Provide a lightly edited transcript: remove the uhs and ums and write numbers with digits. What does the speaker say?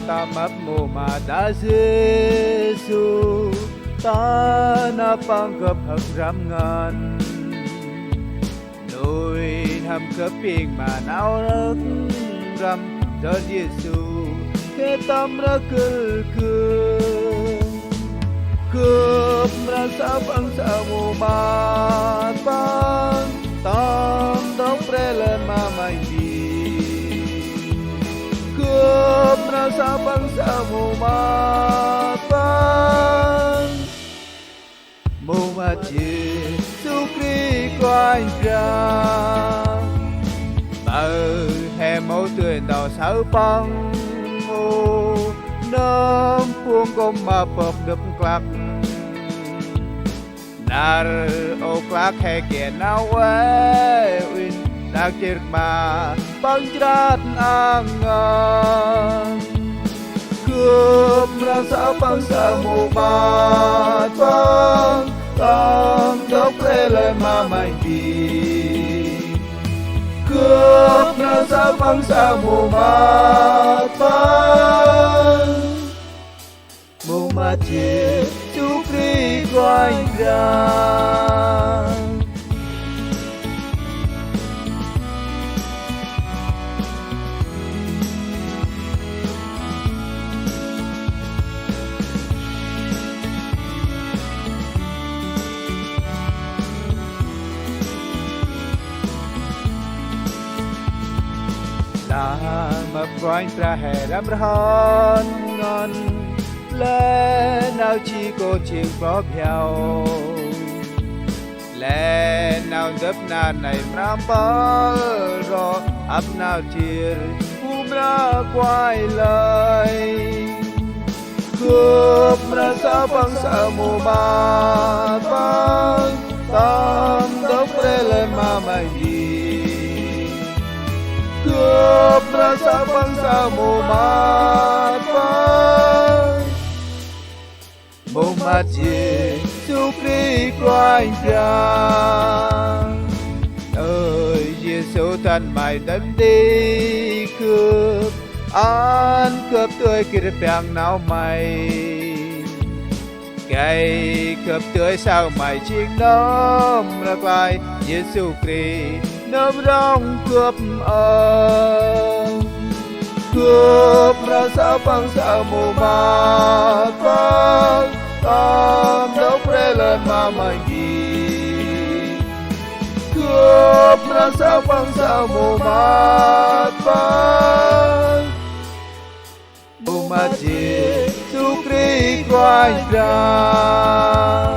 ta mập mù mà đã Giêsu ta na pang gặp hấp ram ngàn nuôi hầm cấp pieng mà nao rắc ram cho Giêsu ke tam ra cướp rasa bangsa mu mat pang tam dok prelen ma mai cướp rasa bangsa mu mat pang mu mat Giêsu Christ quanh ra bờ hè mẫu tươi đào sáu băng ô nấm puông gom mà bập đập clap nar o clap hè kia nào win đang chơi mà băng chát angan cướp rasa bangsa mu mat pang tam dok prelen ma mai cướp rasa bangsa mu mat pang mu mat Giêsu Christ quanh ra mà quanh ra hè đam hòn ngon lẽ nào chỉ có chiếc bó theo lẽ nào đập na này ram bờ rồi ấp nào chia ra quay lại cướp ra sa băng sa mù ma băng tam dốc lên ma mai cướp rasa bangsa mu mat pang mu mat Giêsu Christ quanh ra ơi Giêsu thân mày đến đi cướp tươi kia bèng nào mày cây cướp tươi sao mày chiếc nôm lạc lại Giêsu Christ nôm rong cướp cướp rasa bangsa mu mat pang tam dok prelen ma mai cướp rasa bangsa mu mat pang mu mat Giêsu Christ quanh ra